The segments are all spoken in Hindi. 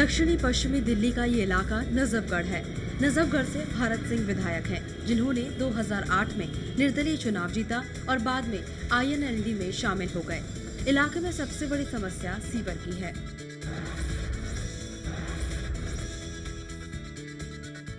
दक्षिणी पश्चिमी दिल्ली का ये इलाका नजफगढ़ है। नजफगढ़ से भारत सिंह विधायक हैं, जिन्होंने 2008 में निर्दलीय चुनाव जीता और बाद में INLD में शामिल हो गए। इलाके में सबसे बड़ी समस्या सीवर की है।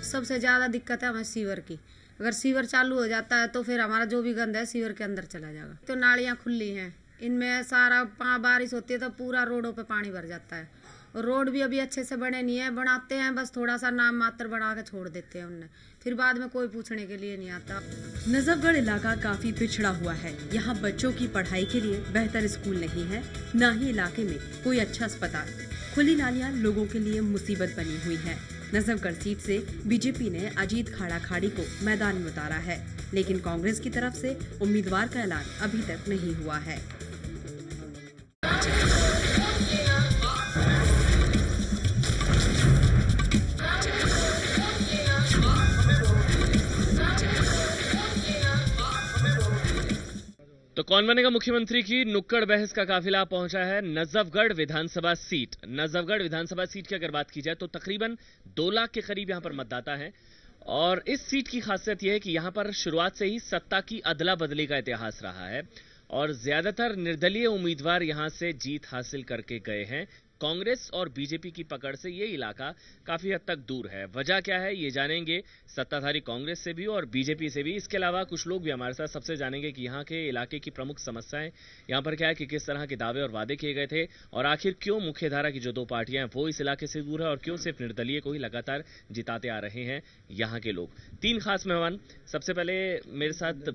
सबसे ज्यादा दिक्कत है हमें सीवर की। अगर सीवर चालू हो जाता है तो फिर हमारा जो भी गंद है सीवर के अंदर चला जाएगा। तो नालियां खुली हैं, इनमें सारा बारिश होती है तो पूरा रोडों पे पानी भर जाता है। और रोड भी अभी अच्छे से बने नहीं है, बनाते हैं बस थोड़ा सा नाम मात्र बना के छोड़ देते हैं उनने, फिर बाद में कोई पूछने के लिए नहीं आता। नजफगढ़ इलाका काफी पिछड़ा हुआ है। यहाँ बच्चों की पढ़ाई के लिए बेहतर स्कूल नहीं है, न ही इलाके में कोई अच्छा अस्पताल। खुली नालियां लोगों के लिए मुसीबत बनी हुई है। नजफगढ़ सीट से बीजेपी ने अजीत खाड़ा खाड़ी को मैदान में उतारा है, लेकिन कांग्रेस की तरफ से उम्मीदवार का ऐलान अभी तक नहीं हुआ है। तो कौन बनेगा मुख्यमंत्री की नुक्कड़ बहस का काफिला पहुंचा है नजफगढ़ विधानसभा सीट। नजफगढ़ विधानसभा सीट की अगर बात की जाए तो तकरीबन 2 लाख के करीब यहां पर मतदाता हैं और इस सीट की खासियत यह है कि यहां पर शुरुआत से ही सत्ता की अदला बदली का इतिहास रहा है और ज्यादातर निर्दलीय उम्मीदवार यहां से जीत हासिल करके गए हैं। कांग्रेस और बीजेपी की पकड़ से ये इलाका काफी हद तक दूर है। वजह क्या है ये जानेंगे सत्ताधारी कांग्रेस से भी और बीजेपी से भी। इसके अलावा कुछ लोग भी हमारे साथ सबसे जानेंगे कि यहाँ के इलाके की प्रमुख समस्याएं यहाँ पर क्या है, कि किस तरह के दावे और वादे किए गए थे और आखिर क्यों मुख्यधारा की जो 2 पार्टियां हैं वो इस इलाके से दूर है और क्यों सिर्फ निर्दलीय को ही लगातार जिताते आ रहे हैं यहाँ के लोग। 3 खास मेहमान। सबसे पहले मेरे साथ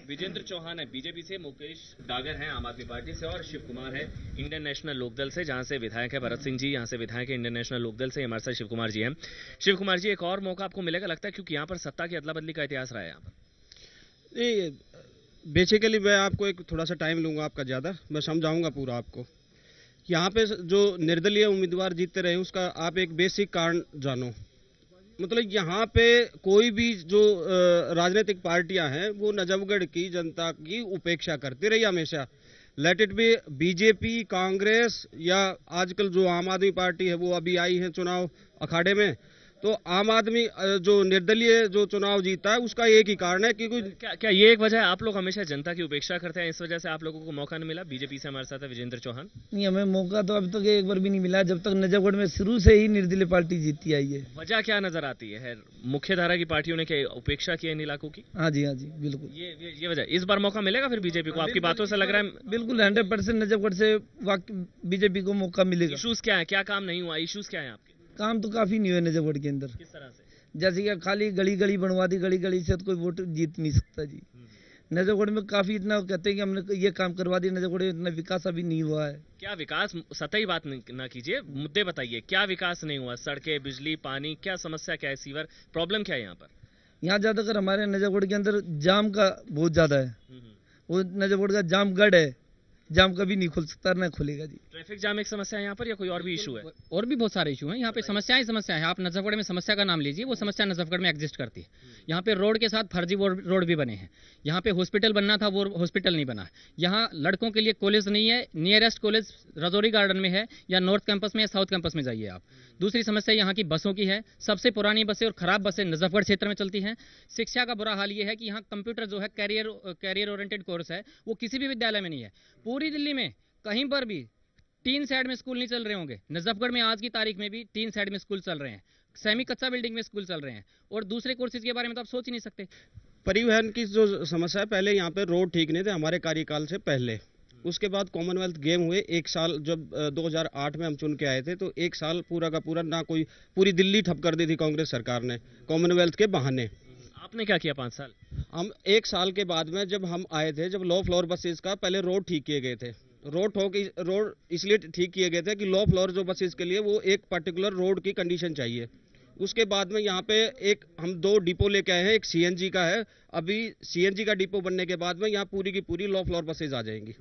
विजेंद्र चौहान है बीजेपी से, मुकेश डागर हैं आम आदमी पार्टी से और शिव कुमार है इंडियन नेशनल लोकदल से, जहां से विधायक है भरत सिंह जी, यहां से विधायक है इंडियन नेशनल लोकदल से। हमारे साथ शिव कुमार जी हैं। शिव कुमार जी, एक और मौका आपको मिलेगा लगता है, क्योंकि यहाँ पर सत्ता की अदला बदली का इतिहास रहा है। यहाँ पर बेसिकली मैं आपको एक थोड़ा सा टाइम लूंगा आपका ज्यादा, मैं समझाऊंगा पूरा आपको। यहाँ पे जो निर्दलीय उम्मीदवार जीतते रहे उसका आप एक बेसिक कारण जानो। मतलब यहाँ पे कोई भी जो राजनीतिक पार्टियां हैं वो नजफगढ़ की जनता की उपेक्षा करती रही हमेशा। Let it be BJP, Congress या आजकल जो आम आदमी पार्टी है वो अभी आई है चुनाव अखाड़े में। तो आम आदमी जो निर्दलीय जो चुनाव जीता है उसका एक ही कारण है कि क्या ये एक वजह है आप लोग हमेशा जनता की उपेक्षा करते हैं, इस वजह से आप लोगों को मौका नहीं मिला? बीजेपी से हमारे साथ है विजेंद्र चौहान। नहीं, हमें मौका तो अभी तक एक बार भी नहीं मिला, जब तक नजफगढ़ में शुरू से ही निर्दलीय पार्टी जीती आई है। वजह क्या नजर आती है? मुख्य धारा की पार्टियों ने क्या उपेक्षा की इन इलाकों की? हाँ जी बिल्कुल। ये वजह। इस बार मौका मिलेगा फिर बीजेपी को? आपकी बातों से लग रहा है बिल्कुल 100% नजफगढ़ से बीजेपी को मौका मिलेगा। इशूज क्या है, क्या काम नहीं हुआ, इशूज क्या है आपके? काम तो काफी नहीं हुए नजफगढ़ के अंदर। किस तरह से? जैसे कि खाली गली गली बनवा दी, गली गली से तो कोई वोट जीत नहीं सकता जी। नजफगढ़ में काफी इतना कहते हैं कि हमने ये काम करवा दिया, नजफगढ़ में इतना विकास अभी नहीं हुआ है। क्या विकास? सतही बात ना कीजिए, मुद्दे बताइए। क्या विकास नहीं हुआ? सड़कें, बिजली, पानी, क्या समस्या, क्या है? सीवर प्रॉब्लम क्या है यहाँ पर? यहाँ ज्यादातर हमारे नजफगढ़ के अंदर जाम का बहुत ज्यादा है। वो नजफगढ़ का जाम गढ़ है, जाम कभी नहीं खुल सकता, ना खुलेगा जी। ट्रैफिक जाम एक समस्या है यहाँ पर या कोई और भी इशू है? और भी बहुत सारे इशू हैं यहाँ पे। समस्या है। आप नजफगढ़ में समस्या का नाम लीजिए, वो समस्या नजफगढ़ में एग्जिस्ट करती है। यहाँ पे रोड के साथ फर्जी रोड भी बने हैं। यहाँ पे हॉस्पिटल बनना था, वो हॉस्पिटल नहीं बना। यहाँ लड़कों के लिए कॉलेज नहीं है। नियरेस्ट कॉलेज रजौरी गार्डन में है या नॉर्थ कैंपस में या साउथ कैंपस में जाइए आप। दूसरी समस्या यहाँ की बसों की है। सबसे पुरानी बसें और खराब बसें नजफगढ़ क्षेत्र में चलती हैं। शिक्षा का बुरा हाल ये है कि यहाँ कंप्यूटर जो है कैरियर ओरिएंटेड कोर्स है, वो किसी भी विद्यालय में नहीं है। पूरी दिल्ली में कहीं पर भी 3 साइड में स्कूल नहीं चल रहे होंगे, नजफगढ़ में आज की तारीख में भी 3 साइड में स्कूल चल रहे हैं। सेमी कच्चा बिल्डिंग में स्कूल चल रहे हैं और दूसरे कोर्सेज के बारे में तो आप सोच ही नहीं सकते। परिवहन की जो समस्या है, पहले यहाँ पे रोड ठीक नहीं थे हमारे कार्यकाल से पहले। उसके बाद कॉमनवेल्थ गेम हुए 1 साल, जब 2008 में हम चुन के आए थे तो 1 साल पूरा का पूरा ना कोई, पूरी दिल्ली ठप कर दी थी कांग्रेस सरकार ने कॉमनवेल्थ के बहाने। आपने क्या किया 5 साल? हम 1 साल के बाद में जब हम आए थे, जब लो फ्लोर बसेस का पहले रोड ठीक किए गए थे। रोड इसलिए ठीक किए गए थे कि लो फ्लोर जो बसेस के लिए वो एक पर्टिकुलर रोड की कंडीशन चाहिए। उसके बाद में यहाँ पे हम 2 डिपो लेके आए हैं, एक CNG का है। अभी CNG का डिपो बनने के बाद में यहाँ पूरी की पूरी लो फ्लोर बसेज आ जाएंगी।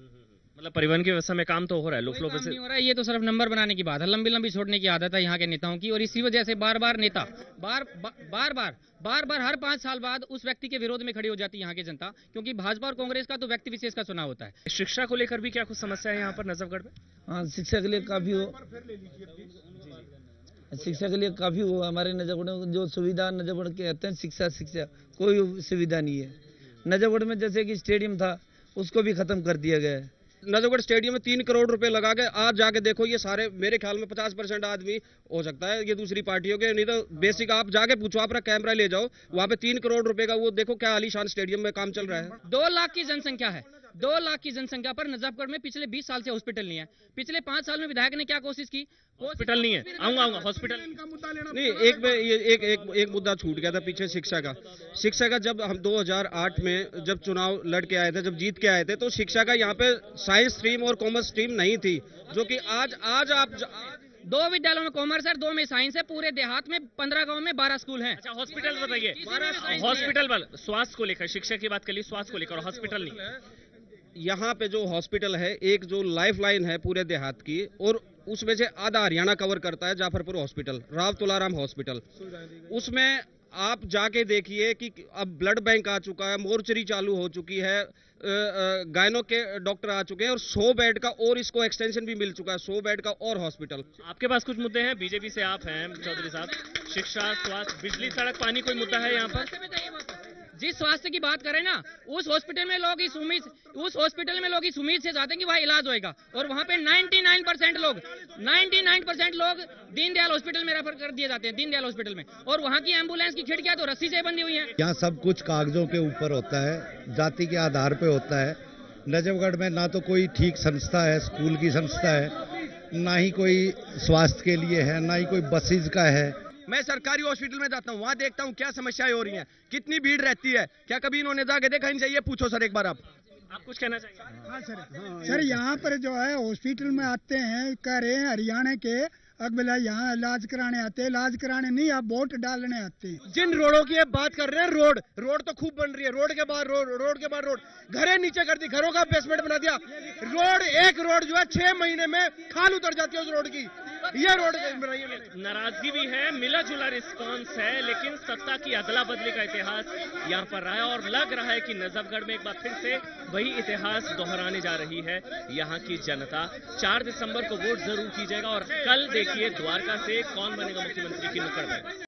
मतलब परिवहन की व्यवस्था में काम तो हो रहा है, लोग काम नहीं हो रहा है, ये तो सिर्फ नंबर बनाने की बात है, लंबी लंबी छोड़ने की आदत है यहाँ के नेताओं की। और इसी वजह से बार बार नेता बार हर 5 साल बाद उस व्यक्ति के विरोध में खड़ी हो जाती है यहाँ की जनता, क्योंकि भाजपा और कांग्रेस का तो व्यक्ति विशेष का चुनाव होता है। शिक्षा को लेकर भी क्या कुछ समस्या है यहाँ पर नजफगढ़ में? हाँ, शिक्षा के लिए काफी हो हमारे नजफगढ़ में जो सुविधा नजफगढ़ कहते हैं शिक्षा कोई सुविधा नहीं है। नजफगढ़ में जैसे कि स्टेडियम था उसको भी खत्म कर दिया गया है। नजफगढ़ स्टेडियम में 3 करोड़ रुपए लगा के आज जाके देखो, ये सारे मेरे ख्याल में 50% आदमी हो सकता है ये दूसरी पार्टियों के, नहीं तो बेसिक आप जाके पूछो, अपना कैमरा ले जाओ वहां पे 3 करोड़ रुपए का वो देखो क्या आलीशान स्टेडियम में काम चल रहा है। 2 लाख की जनसंख्या है, 2 लाख की जनसंख्या पर नजफगढ़ में पिछले 20 साल से हॉस्पिटल नहीं है। पिछले 5 साल में विधायक ने क्या कोशिश की? हॉस्पिटल नहीं है, आऊंगा हॉस्पिटल नहीं। एक मुद्दा छूट गया था पीछे, शिक्षा का। जब हम 2008 में जब चुनाव लड़के आए थे, जब जीत के आए थे, तो शिक्षा का यहाँ पे साइंस स्ट्रीम और कॉमर्स स्ट्रीम नहीं थी, जो कि आज आप 2 विद्यालयों में कॉमर्स है, 2 में साइंस है। पूरे देहात में 15 गांव में 12 स्कूल हैं। अच्छा, हॉस्पिटल बताइए, हॉस्पिटल स्वास्थ्य को लेकर, शिक्षा की बात करिए, स्वास्थ्य को लेकर हॉस्पिटल नहीं। यहाँ पे जो हॉस्पिटल है, एक जो लाइफलाइन है पूरे देहात की, और उसमें से आधा हरियाणा कवर करता है जाफरपुर हॉस्पिटल, राव तुलाराम हॉस्पिटल। उसमें आप जाके देखिए कि अब ब्लड बैंक आ चुका है, मोर्चरी चालू हो चुकी है, गायनो के डॉक्टर आ चुके हैं, और 100 बेड का और इसको एक्सटेंशन भी मिल चुका है, 100 बेड का और हॉस्पिटल। आपके पास कुछ मुद्दे हैं, बीजेपी से आप हैं चौधरी साहब, शिक्षा, स्वास्थ्य, बिजली, सड़क, पानी, कोई मुद्दा है यहाँ पर? जिस स्वास्थ्य की बात करें ना, उस हॉस्पिटल में लोग इस उम्मीद से जाते हैं कि वहाँ इलाज होएगा, और वहाँ पे 99% लोग दीनदयाल हॉस्पिटल में रेफर कर दिए जाते हैं, दीनदयाल हॉस्पिटल में। और वहाँ की एम्बुलेंस की खिड़कियां तो रस्सी से बंधी हुई हैं। यहाँ सब कुछ कागजों के ऊपर होता है, जाति के आधार पे होता है। नजफगढ़ में ना तो कोई ठीक संस्था है, स्कूल की संस्था है, ना ही कोई स्वास्थ्य के लिए है, ना ही कोई बसेज का है। मैं सरकारी हॉस्पिटल में जाता हूँ, वहाँ देखता हूँ क्या समस्याएं हो रही हैं, कितनी भीड़ रहती है, क्या कभी इन्होंने जाके देखा? इनसे ये पूछो सर एक बार आप कुछ कहना चाहिए? हाँ सर, यहाँ पर जो है हॉस्पिटल में आते हैं, कह रहे हैं हरियाणा के अगला यहाँ इलाज कराने आते हैं, इलाज कराने नहीं, आप वोट डालने आते हैं। जिन रोडों की बात कर रहे हैं, रोड तो खूब बन रही है, रोड के बाद रोड, घरें नीचे कर दी, घरों का बेसमेंट बना दिया। एक रोड जो है 6 महीने में खाल उतर जाती है उस रोड की, ये रोड बनाई है। नाराजगी भी है, मिला जुला रिस्पॉन्स है, लेकिन सत्ता की अदला बदली का इतिहास यहाँ पर रहा है, और लग रहा है कि नजफगढ़ में एक बार फिर से वही इतिहास दोहराने जा रही है यहाँ की जनता। 4 दिसंबर को वोट जरूर कीजिएगा, और कल देखिए द्वारका से कौन बनेगा मुख्यमंत्री की नुक्कड़ बैठक।